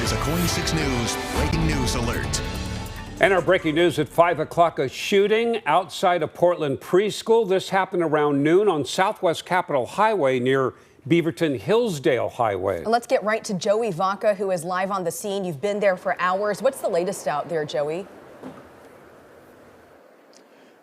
is a KOIN 6 News breaking news alert. And our breaking news at 5 o'clock, a shooting outside a Portland preschool. This happened around noon on Southwest Capitol Highway near Beaverton-Hillsdale Highway. Let's get right to Joey Vaca, who is live on the scene. You've been there for hours. What's the latest out there, Joey?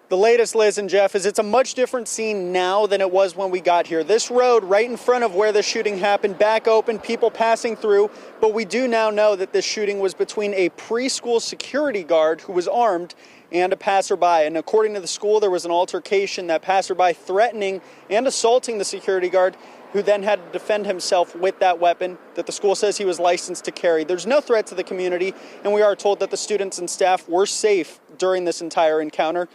The latest, Liz and Jeff, is it's a much different scene now than it was when we got here. This road right in front of where the shooting happened, back open, people passing through. But we do now know that this shooting was between a preschool security guard who was armed and a passerby. And according to the school, there was an altercation, that passerby threatening and assaulting the security guard, who then had to defend himself with that weapon that the school says he was licensed to carry. There's no threat to the community, and we are told that the students and staff were safe during this entire encounter.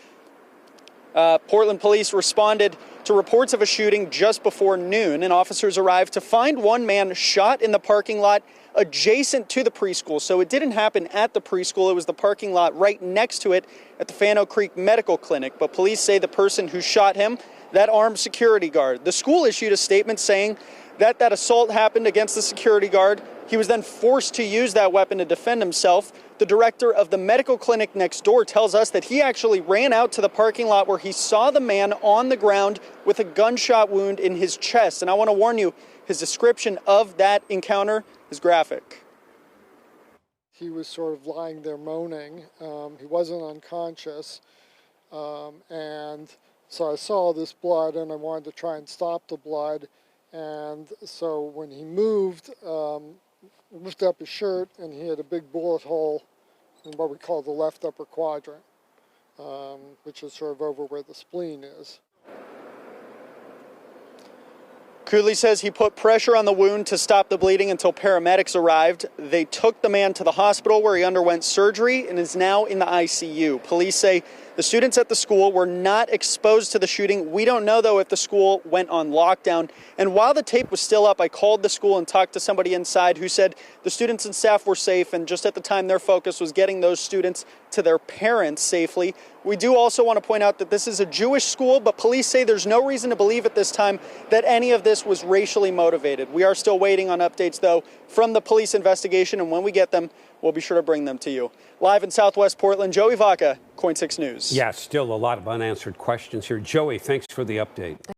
Portland police responded to reports of a shooting just before noon, and officers arrived to find one man shot in the parking lot adjacent to the preschool. So it didn't happen at the preschool. It was the parking lot right next to it at the Fano Creek Medical Clinic. But police say the person who shot him, that armed security guard. The school issued a statement saying that assault happened against the security guard. He was then forced to use that weapon to defend himself. The director of the medical clinic next door tells us that he actually ran out to the parking lot where he saw the man on the ground with a gunshot wound in his chest. And I want to warn you, his description of that encounter is graphic. He was sort of lying there moaning. He wasn't unconscious. And so I saw this blood and I wanted to try and stop the blood. And so when he moved, lifted up his shirt, and he had a big bullet hole in what we call the left upper quadrant, which is sort of over where the spleen is. Cooley says he put pressure on the wound to stop the bleeding until paramedics arrived. They took the man to the hospital where he underwent surgery and is now in the ICU. Police say the students at the school were not exposed to the shooting. We don't know, though, if the school went on lockdown. And while the tape was still up, I called the school and talked to somebody inside who said the students and staff were safe, and just at the time their focus was getting those students to their parents safely. We do also want to point out that this is a Jewish school, but police say there's no reason to believe at this time that any of this was racially motivated. We are still waiting on updates, though, from the police investigation, and when we get them, we'll be sure to bring them to you. Live in Southwest Portland, Joey Vaca, KOIN 6 News. Yeah, still a lot of unanswered questions here. Joey, thanks for the update.